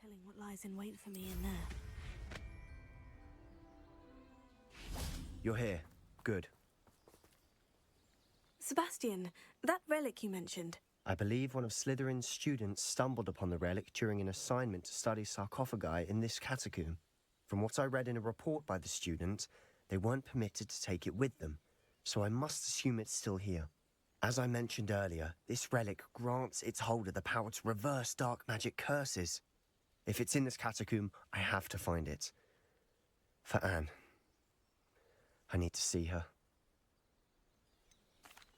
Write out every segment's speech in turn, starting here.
telling what lies in wait for me in there. You're here. Good. Sebastian, that relic you mentioned. I believe one of Slytherin's students stumbled upon the relic during an assignment to study sarcophagi in this catacomb. From what I read in a report by the student, they weren't permitted to take it with them, so I must assume it's still here. As I mentioned earlier, this relic grants its holder the power to reverse dark magic curses. If it's in this catacomb, I have to find it. For Anne. I need to see her.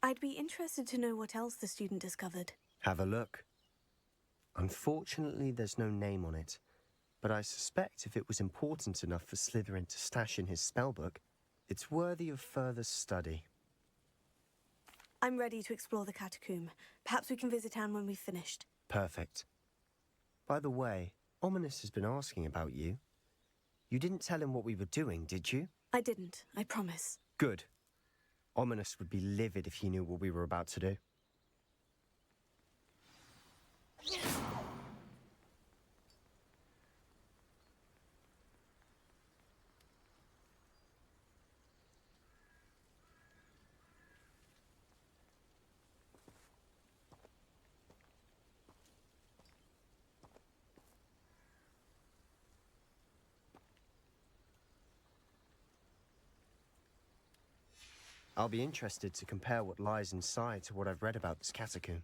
I'd be interested to know what else the student discovered. Have a look. Unfortunately, there's no name on it, but I suspect if it was important enough for Slytherin to stash in his spellbook, it's worthy of further study. I'm ready to explore the catacomb. Perhaps we can visit Anne when we've finished. Perfect. By the way, Ominis has been asking about you. You didn't tell him what we were doing, did you? I didn't, I promise. Good. Ominis would be livid if he knew what we were about to do. I'll be interested to compare what lies inside to what I've read about this catacomb.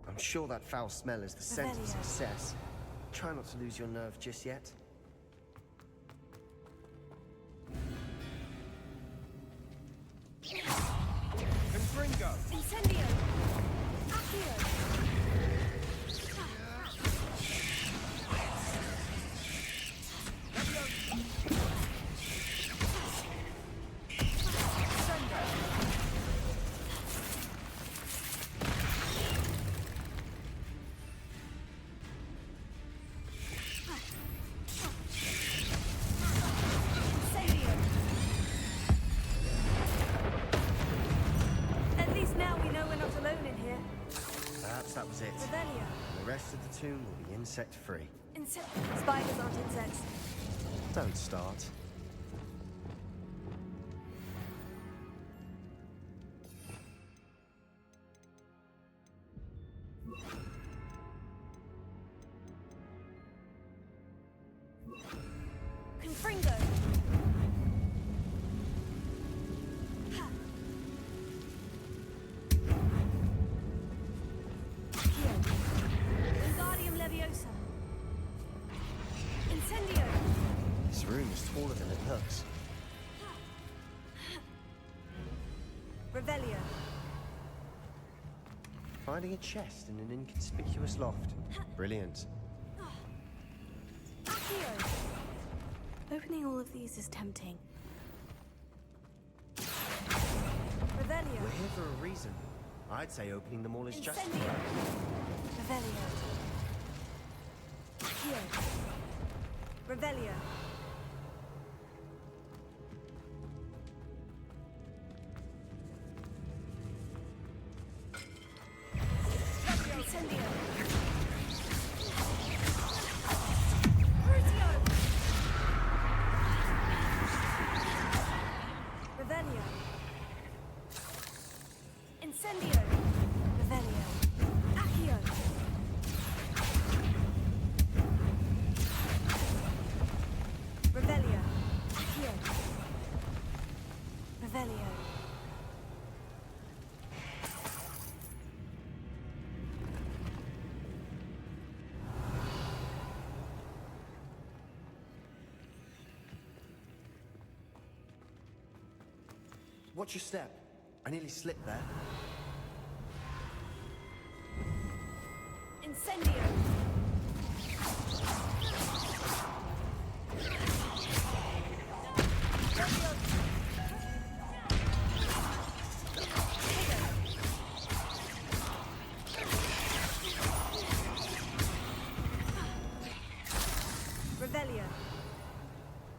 I'm sure that foul smell is the scent of success. Try not to lose your nerve just yet. Confringo! Incendio! Accio! Perhaps that was it. Revelio. The rest of the tomb will be insect-free. Spiders aren't insects. Don't start. Confringo. Wingardium Leviosa. Incendio. This room is taller than it looks. Revelio. Finding a chest in an inconspicuous loft. Brilliant. Accio. Opening all of these is tempting. Revelio. We're here for a reason. I'd say opening them all is just Incendio. Revelio. Accio. Revelio. Incendio. Crucio. Revelio. Incendio. Revelio. Accio. Revelio. Accio. Revelio. Watch your step. I nearly slipped there. Incendio.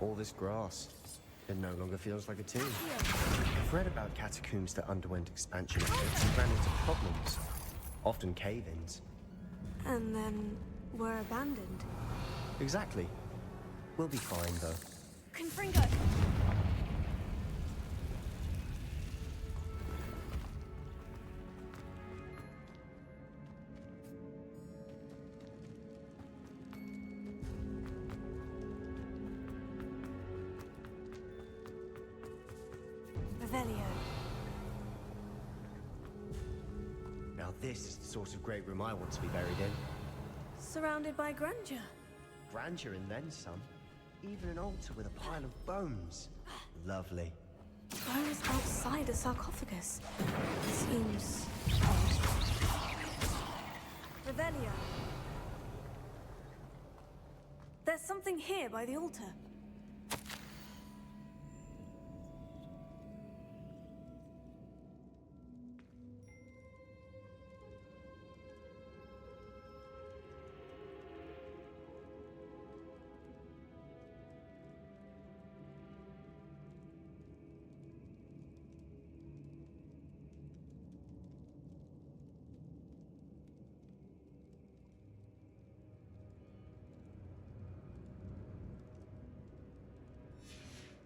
All this grass. It no longer feels like a tomb. I've read about catacombs that underwent expansion efforts and ran into problems, often cave-ins. And then were abandoned. Exactly. We'll be fine, though. Confringo! Revelio. Now this is the sort of great room I want to be buried in. Surrounded by grandeur. Grandeur and then some. Even an altar with a pile of bones. Lovely. Bones outside a sarcophagus. Seems odd. Revelio. There's something here by the altar.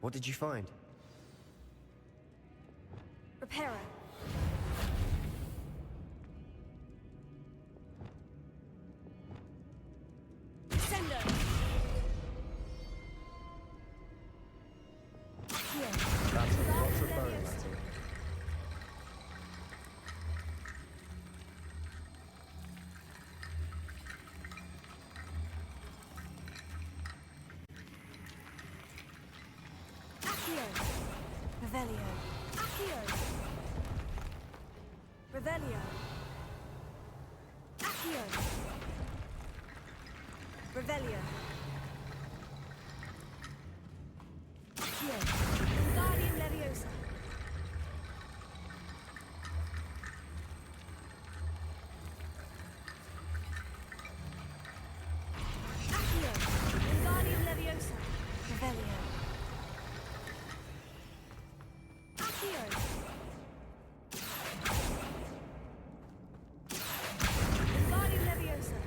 What did you find? Reparo. Sendo. Here. That's a lot of bone metal. Revelio. Accio. Revelio. Accio. Revelio. Accio. Wingardium Leviosa. Accio. Wingardium Leviosa. Revelio. Wingardium Leviosa.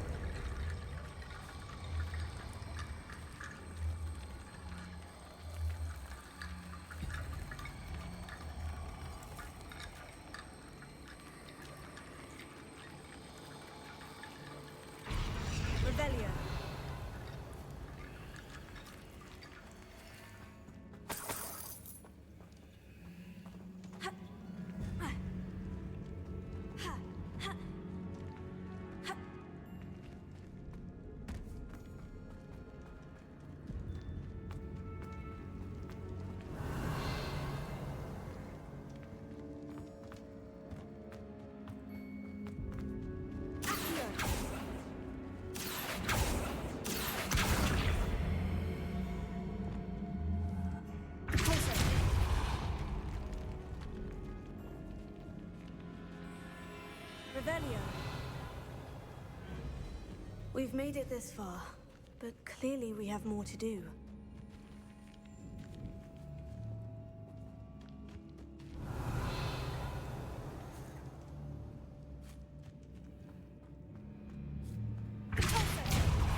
Revelio. Revelio. We've made it this far, but clearly we have more to do.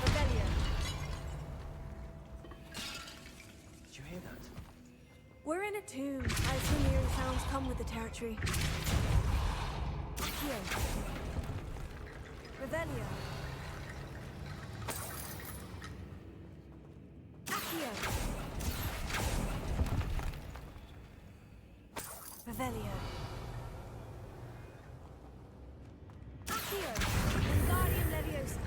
Revelio. Did you hear that? We're in a tomb. I assume eerie sounds come with the territory. Here. Revelio. Accio. Revelio. Accio. Wingardium Leviosa.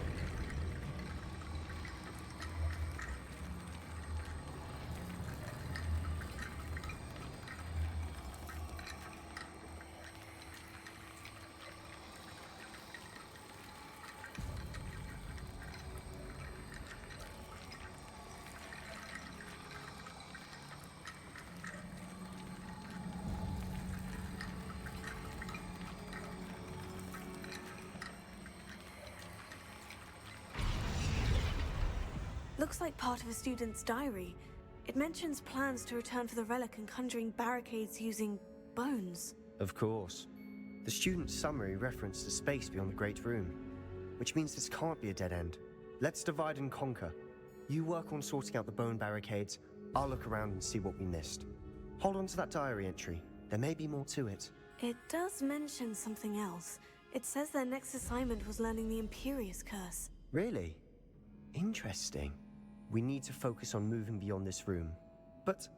Looks like part of a student's diary. It mentions plans to return for the relic and conjuring barricades using bones. Of course. The student's summary referenced the space beyond the Great Room, which means this can't be a dead end. Let's divide and conquer. You work on sorting out the bone barricades, I'll look around and see what we missed. Hold on to that diary entry. There may be more to it. It does mention something else. It says their next assignment was learning the Imperious Curse. Really? Interesting. We need to focus on moving beyond this room. But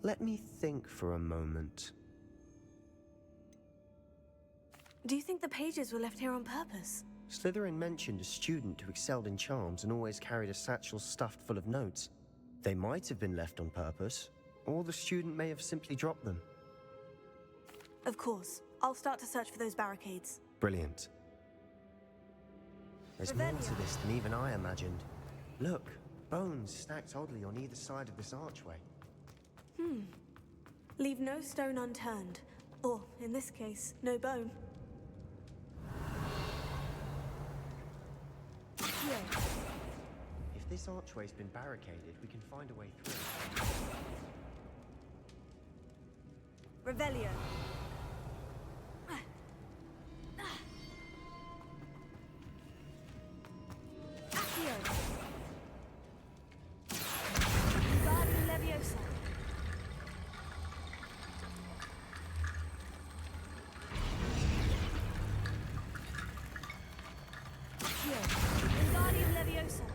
let me think for a moment. Do you think the pages were left here on purpose? Slytherin mentioned a student who excelled in charms and always carried a satchel stuffed full of notes. They might have been left on purpose, or the student may have simply dropped them. Of course. I'll start to search for those barricades. Brilliant. There's more to this than even I imagined. Look, bones stacked oddly on either side of this archway. Leave no stone unturned. Or, in this case, no bone. Here. If this archway's been barricaded, we can find a way through. Revelio. Accio. Guardian Leviosa. Accio. Guardian Leviosa.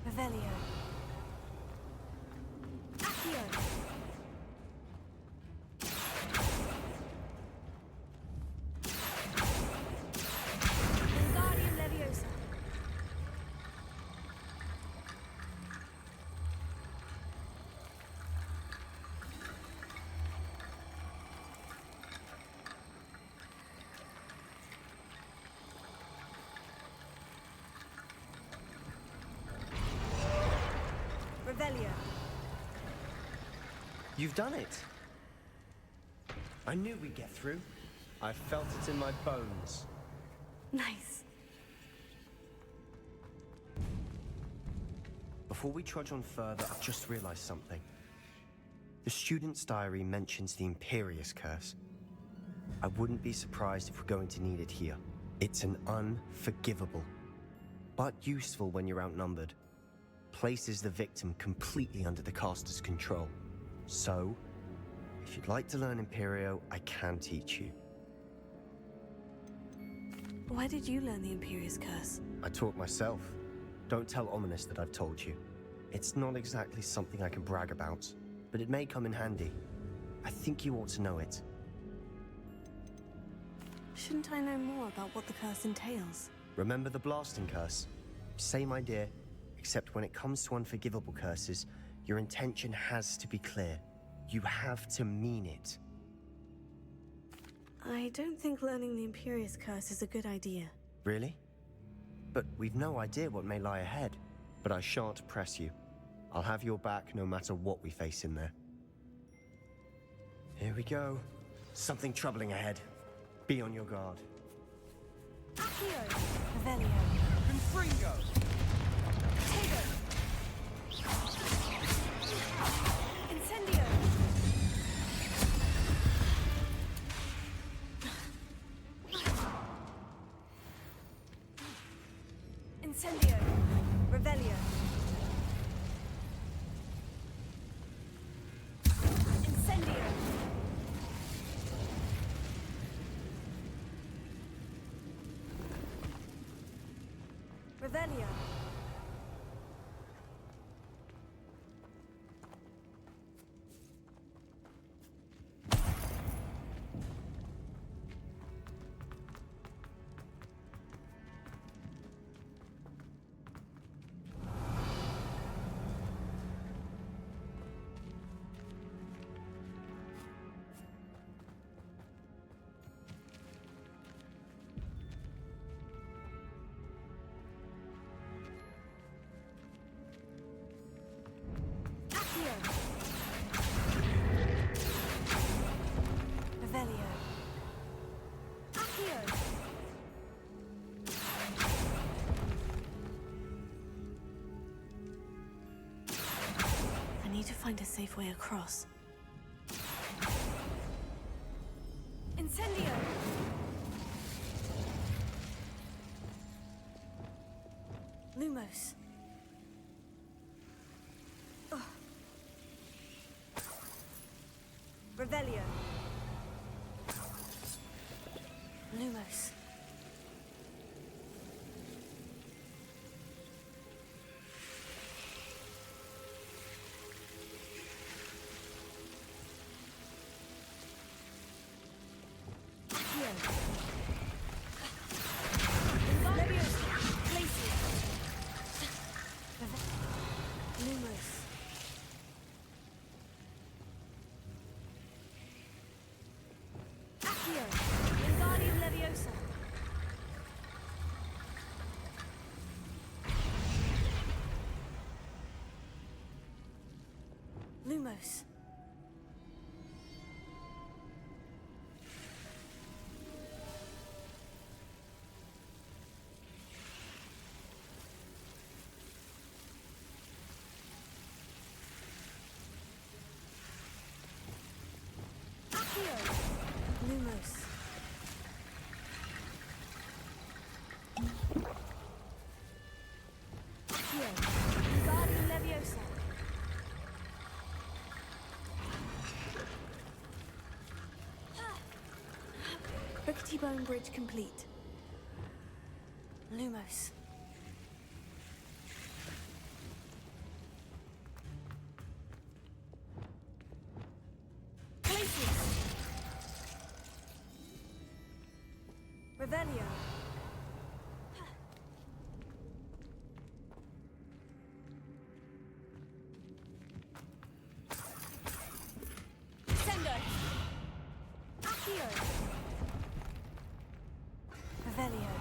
Revelio. Accio. Guardian Leviosa. Revelio. You've done it! I knew we'd get through. I felt it in my bones. Nice. Before we trudge on further, I've just realized something. The student's diary mentions the Imperious Curse. I wouldn't be surprised if we're going to need it here. It's an unforgivable, but useful when you're outnumbered. Places the victim completely under the caster's control. So, if you'd like to learn Imperio, I can teach you. Why did you learn the Imperious Curse? I taught myself. Don't tell Ominis that I've told you. It's not exactly something I can brag about, but it may come in handy. I think you ought to know it. Shouldn't I know more about what the curse entails? Remember the blasting curse? Same idea, except when it comes to unforgivable curses, your intention has to be clear. You have to mean it. I don't think learning the Imperious Curse is a good idea. Really? But we've no idea what may lie ahead. But I shan't press you. I'll have your back no matter what we face in there. Here we go. Something troubling ahead. Be on your guard. Accio. Revelio. Confringo! Tego. Incendio. Incendio. Revelio. Incendio. Revelio. find a safe way across. Incendio! Lumos. Ugh. Revelio. Lumos. Lumos. Accio. Lumos. Accio. Wingardium Leviosa. Rickety Bone Bridge complete. Lumos. Glacius. Revelio. Sendo. Accio. Revelio.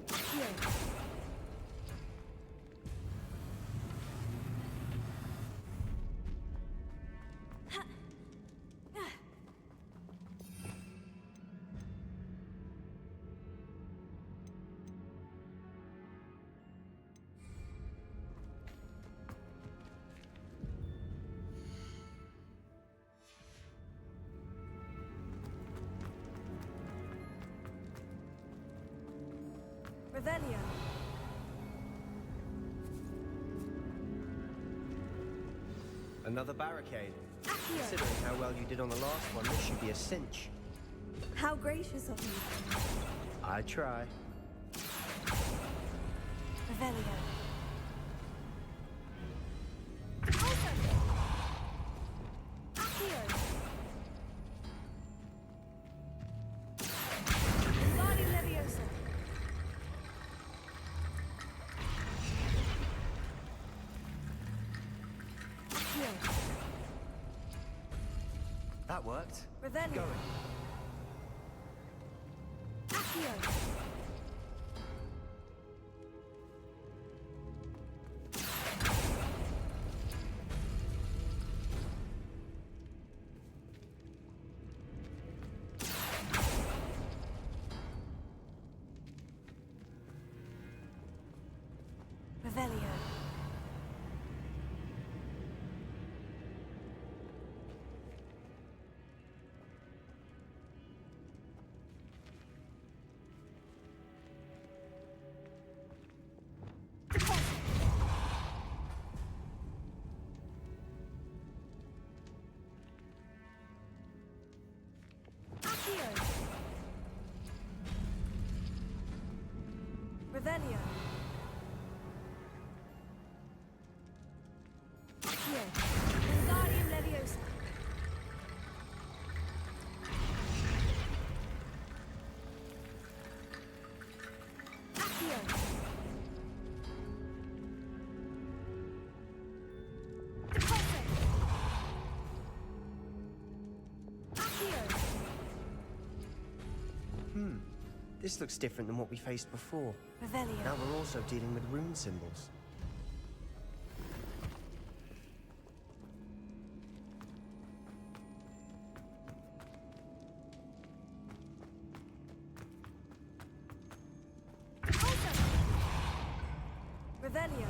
Accio. Ha. Ah. Revelio. Another barricade. Accio. Considering how well you did on the last one, this should be a cinch. How gracious of you. I try. Revelio. Accio. Wingardium Leviosa. Accio. That worked. Revelio. Going. Accio. Revelio. Accio. Revelio. Accio. Wingardium Leviosa. Accio. Repulsor. Accio. This looks different than what we faced before. Revelio. Now we're also dealing with rune symbols. Repulsor. Revelio.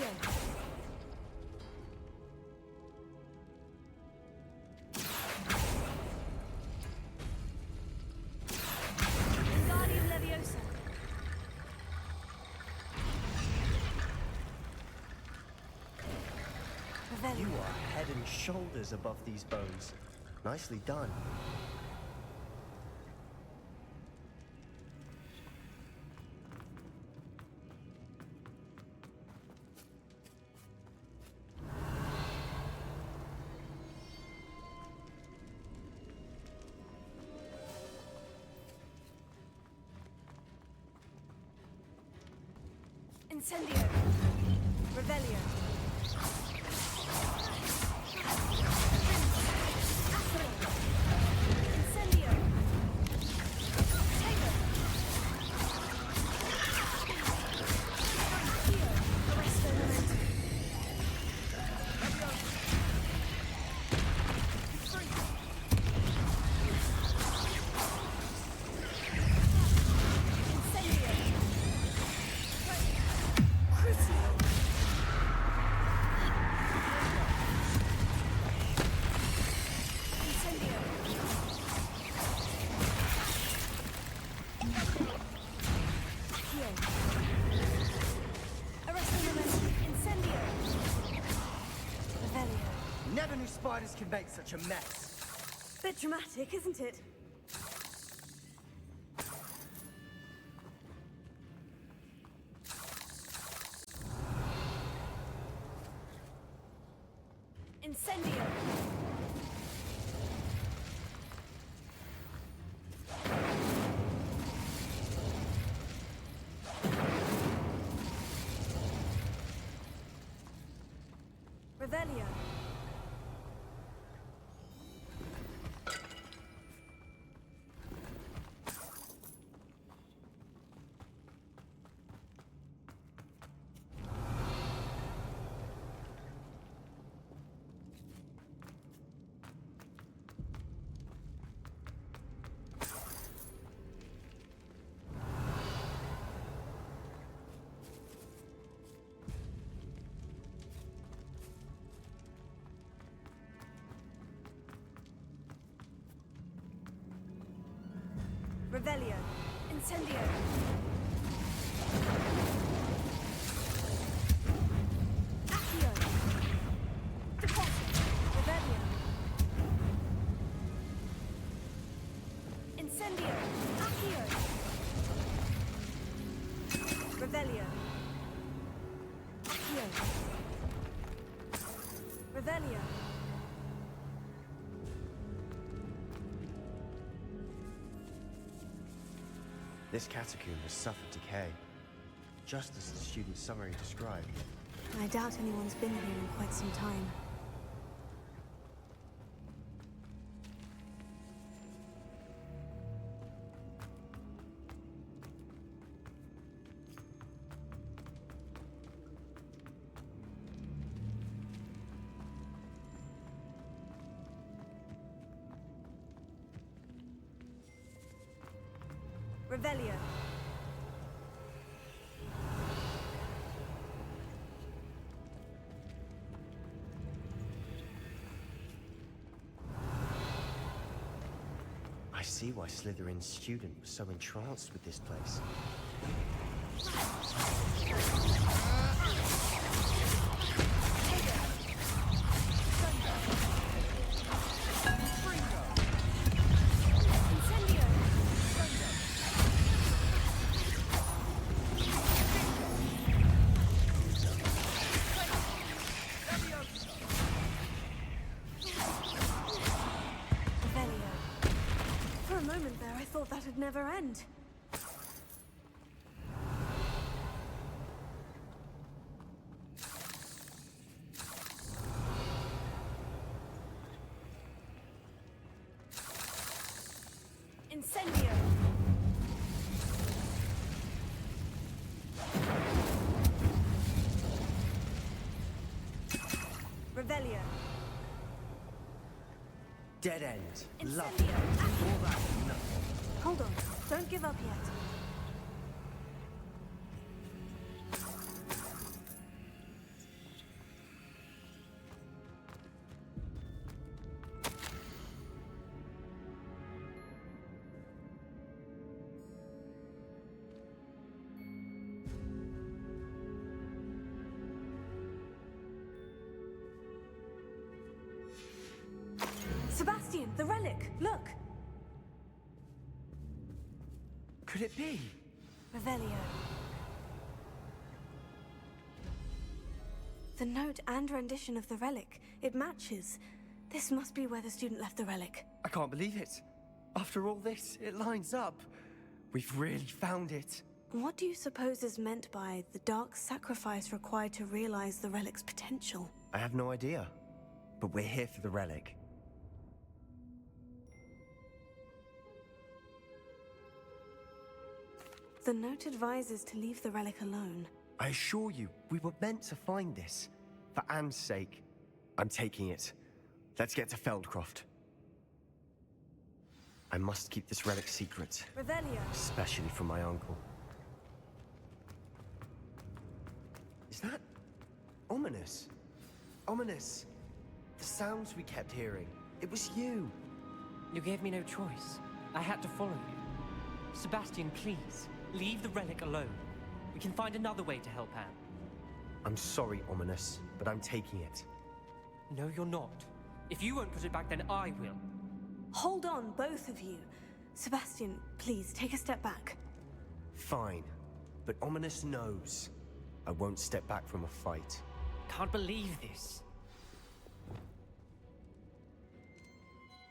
Accio. Wingardium Leviosa. Revelio. You are head and shoulders above these bones. Nicely done. Incendio. Revelio. Accio. Incendio. Taylor. Accio. Arresto Momentum. Incendio. Crucio. Incendio. Accio. Arresto Momentum. Incendio. Revelio. Never knew spiders could make such a mess. Bit dramatic, isn't it? Incendio. Revelio. Revelio. Incendio. Accio. Deposit. Revelio. Incendio. Accio. Revelio. Accio. Revelio. This catacomb has suffered decay, just as the student's summary described. I doubt anyone's been here in quite some time. Revelio. I see why Slytherin's student was so entranced with this place. Incendio. Revelio. For a moment there, I thought that'd never end. Incendio. Revelio. Dead end. Love. Incendio. All that and nothing. Hold on. Don't give up yet. The relic! Look! Could it be? Revelio. The note and rendition of the relic. It matches. This must be where the student left the relic. I can't believe it. After all this, it lines up. We've really found it. What do you suppose is meant by the dark sacrifice required to realize the relic's potential? I have no idea. But we're here for the relic. The note advises to leave the relic alone. I assure you, we were meant to find this. For Anne's sake. I'm taking it. Let's get to Feldcroft. I must keep this relic secret. Revelio. Especially from my uncle. Is that... ominous? Ominous. The sounds we kept hearing. It was you. You gave me no choice. I had to follow you. Sebastian, please, leave the relic alone. We can find another way to help Anne. I'm sorry, Ominis, but I'm taking it. No, you're not. If you won't put it back, then I will. Hold on, both of you. Sebastian, please, take a step back. Fine. But Ominis knows. I won't step back from a fight. Can't believe this.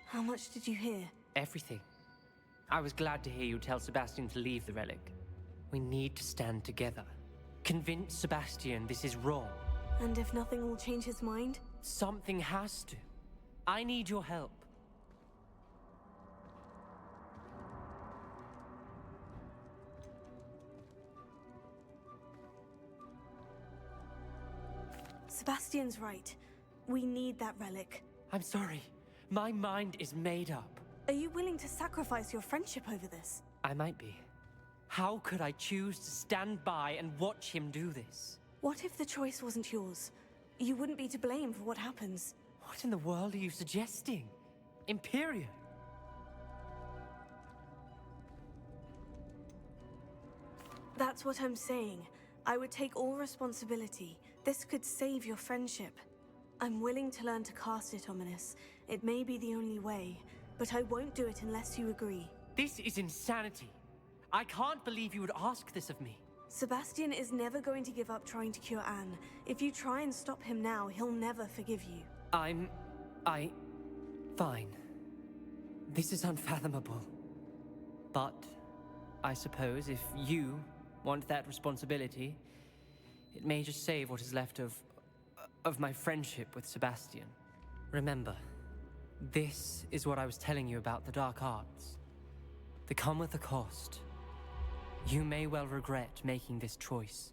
How much did you hear? Everything. I was glad to hear you tell Sebastian to leave the relic. We need to stand together. Convince Sebastian this is wrong. And if nothing will change his mind? Something has to. I need your help. Sebastian's right. We need that relic. I'm sorry. My mind is made up. Are you willing to sacrifice your friendship over this? I might be. How could I choose to stand by and watch him do this? What if the choice wasn't yours? You wouldn't be to blame for what happens. What in the world are you suggesting? Imperio? That's what I'm saying. I would take all responsibility. This could save your friendship. I'm willing to learn to cast it, Ominis. It may be the only way, but I won't do it unless you agree. This is insanity. I can't believe you would ask this of me. Sebastian is never going to give up trying to cure Anne. If you try and stop him now, he'll never forgive you. Fine. This is unfathomable. But I suppose if you want that responsibility, it may just save what is left of my friendship with Sebastian. Remember, this is what I was telling you about the dark arts. They come with a cost. You may well regret making this choice.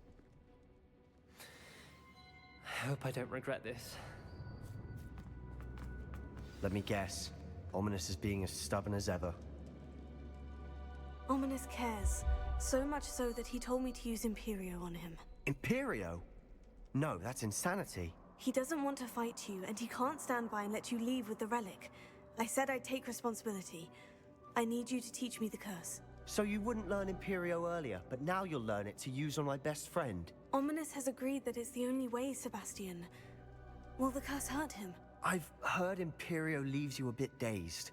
I hope I don't regret this. Let me guess. Ominis is being as stubborn as ever. Ominis cares. So much so that he told me to use Imperio on him. Imperio? No, that's insanity. He doesn't want to fight you, and he can't stand by and let you leave with the relic. I said I'd take responsibility. I need you to teach me the curse. So you wouldn't learn Imperio earlier, but now you'll learn it to use on my best friend. Ominis has agreed that it's the only way, Sebastian. Will the curse hurt him? I've heard Imperio leaves you a bit dazed.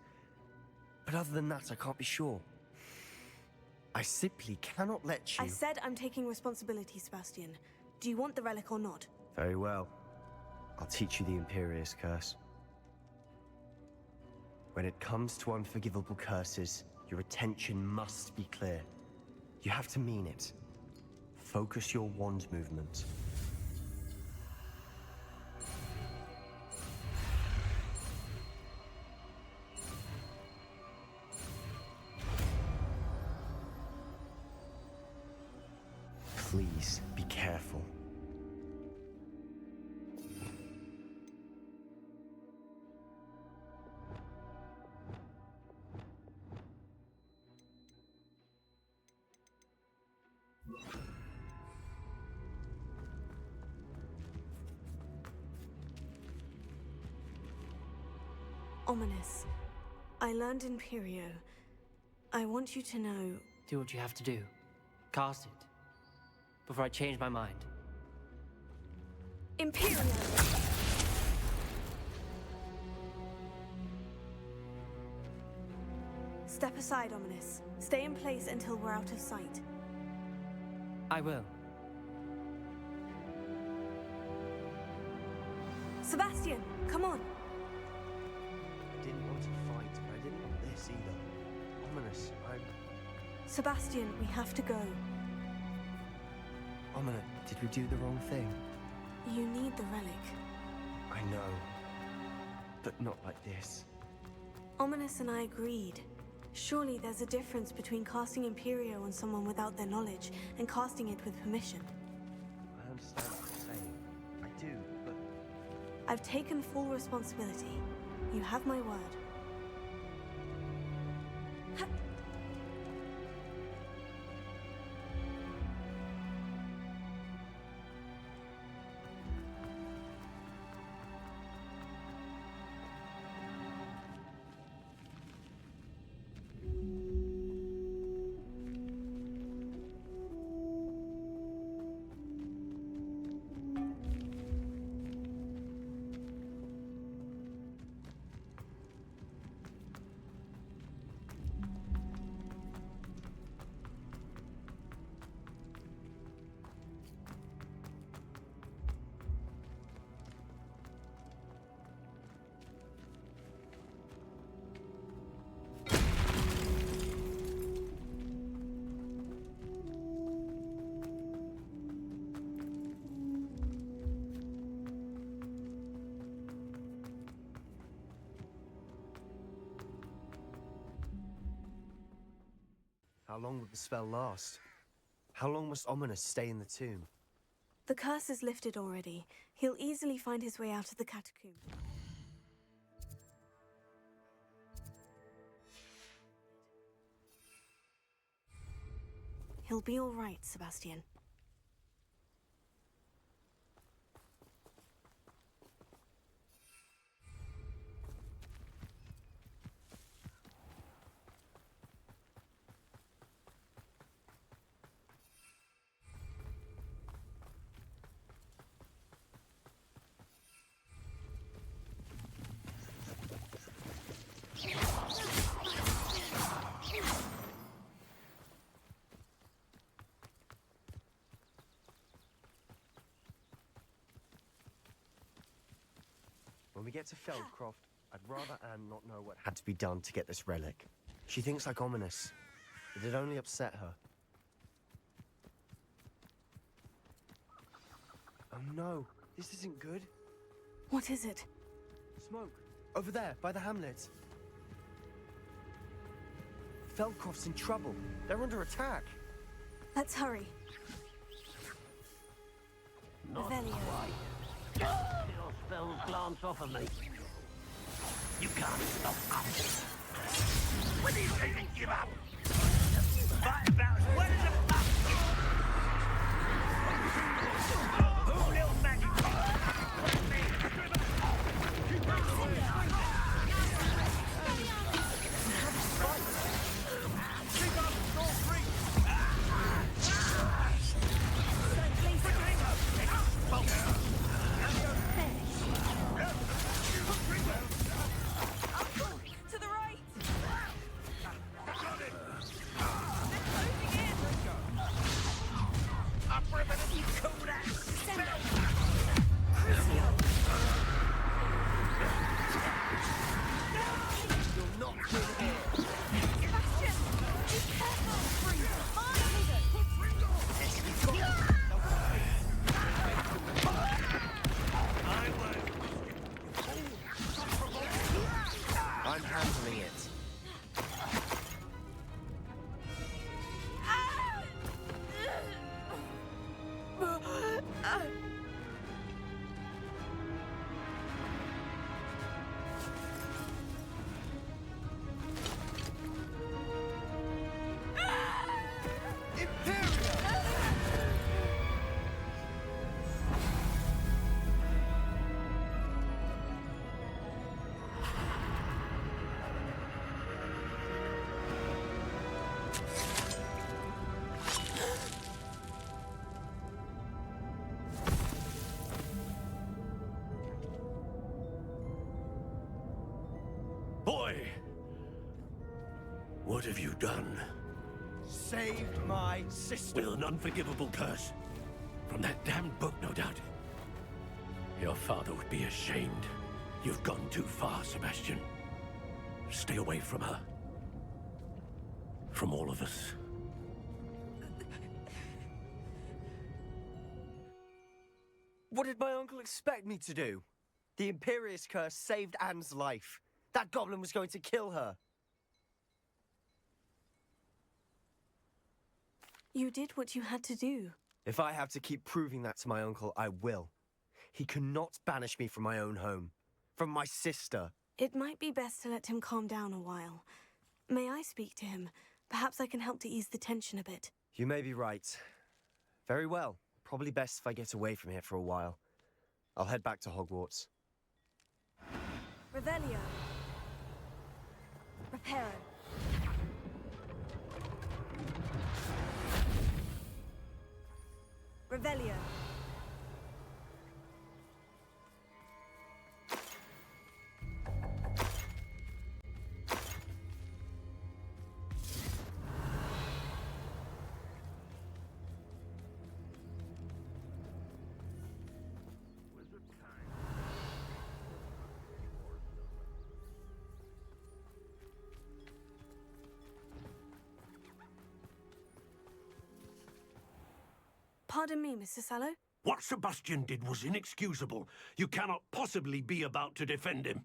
But other than that, I can't be sure. I simply cannot let you... I said I'm taking responsibility, Sebastian. Do you want the relic or not? Very well. I'll teach you the Imperious Curse. When it comes to unforgivable curses, your attention must be clear. You have to mean it. Focus your wand movement. Please be careful. Ominis, I learned Imperio. I want you to know... Do what you have to do. Cast it. Before I change my mind. Imperio! Step aside, Ominis. Stay in place until we're out of sight. I will. Sebastian, come on! I didn't want to fight, but I didn't want this either. Ominis, Sebastian, we have to go. Ominis, did we do the wrong thing? You need the relic. I know. But not like this. Ominis and I agreed. Surely there's a difference between casting Imperio on someone without their knowledge and casting it with permission. I understand what you're saying. I do, but... I've taken full responsibility. You have my word. How long will the spell last? How long must Ominis stay in the tomb? The curse is lifted already. He'll easily find his way out of the catacomb. He'll be all right, Sebastian. When we get to Feldcroft, I'd rather Anne not know what had to be done to get this relic. She thinks like Ominis. It'd only upset her. Oh no, this isn't good. What is it? Smoke! Over there, by the hamlet. Feldcroft's in trouble. They're under attack. Let's hurry. Revelio. Your spells glance off of me. You can't stop us. When do you think they give up? Fight about as well as a buck. Who little magic? I'm handling it. What have you done? Saved my sister. With an unforgivable curse. From that damned book, no doubt. Your father would be ashamed. You've gone too far, Sebastian. Stay away from her. From all of us. What did my uncle expect me to do? The Imperious curse saved Anne's life. That goblin was going to kill her. You did what you had to do. If I have to keep proving that to my uncle, I will. He cannot banish me from my own home. From my sister. It might be best to let him calm down a while. May I speak to him? Perhaps I can help to ease the tension a bit. You may be right. Very well. Probably best if I get away from here for a while. I'll head back to Hogwarts. Revelio. Reparo. Revelio. Pardon me, Mr. Sallow. What Sebastian did was inexcusable. You cannot possibly be about to defend him.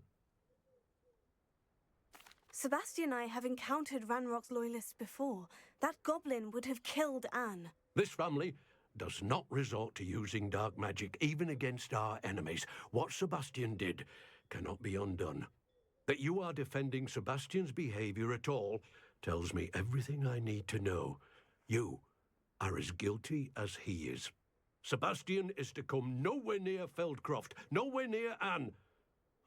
Sebastian and I have encountered Ranrok's loyalists before. That goblin would have killed Anne. This family does not resort to using dark magic even against our enemies. What Sebastian did cannot be undone. That you are defending Sebastian's behavior at all tells me everything I need to know. You are as guilty as he is. Sebastian is to come nowhere near Feldcroft, nowhere near Anne.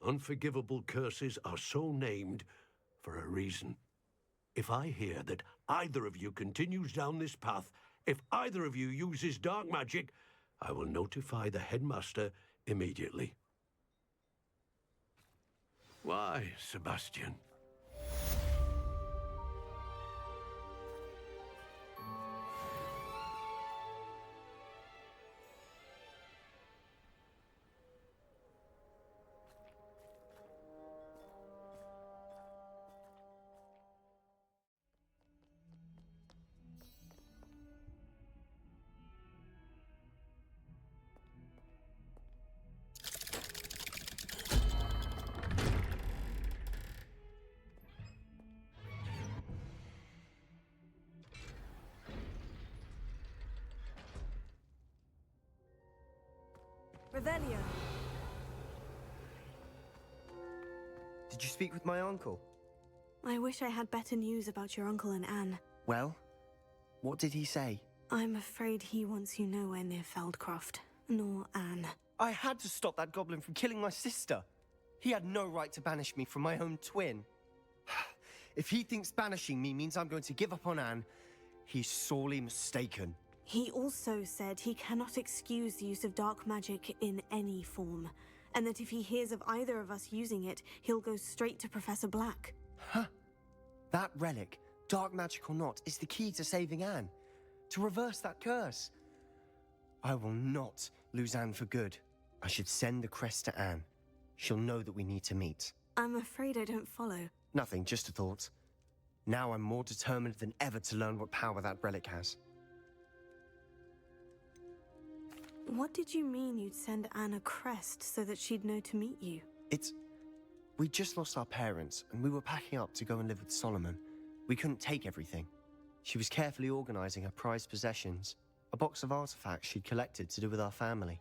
Unforgivable curses are so named for a reason. If I hear that either of you continues down this path, if either of you uses dark magic, I will notify the headmaster immediately. Why, Sebastian? Revelio. Did you speak with my uncle? I wish I had better news about your uncle and Anne. Well, what did he say? I'm afraid he wants you nowhere near Feldcroft, nor Anne. I had to stop that goblin from killing my sister. He had no right to banish me from my own twin. If he thinks banishing me means I'm going to give up on Anne, he's sorely mistaken. He also said he cannot excuse the use of dark magic in any form, and that if he hears of either of us using it, he'll go straight to Professor Black. Huh? That relic, dark magic or not, is the key to saving Anne. To reverse that curse. I will not lose Anne for good. I should send the crest to Anne. She'll know that we need to meet. I'm afraid I don't follow. Nothing, just a thought. Now I'm more determined than ever to learn what power that relic has. What did you mean you'd send Anne a crest so that she'd know to meet you? We just lost our parents, and we were packing up to go and live with Solomon. We couldn't take everything. She was carefully organizing her prized possessions, a box of artifacts she'd collected to do with our family.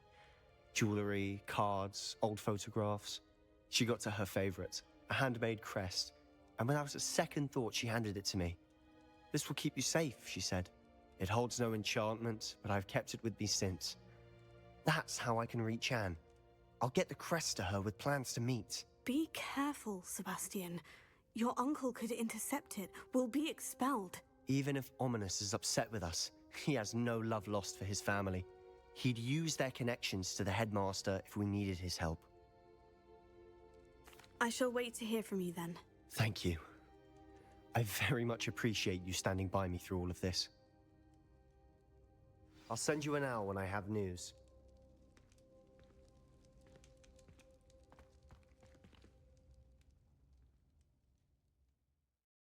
Jewelry, cards, old photographs. She got to her favorite, a handmade crest, and without a second thought, she handed it to me. "This will keep you safe," she said. "It holds no enchantment, but I've kept it with me since. That's how I can reach Anne. I'll get the crest to her with plans to meet." Be careful, Sebastian. Your uncle could intercept it. We'll be expelled. Even if Ominis is upset with us, he has no love lost for his family. He'd use their connections to the headmaster if we needed his help. I shall wait to hear from you then. Thank you. I very much appreciate you standing by me through all of this. I'll send you an owl when I have news.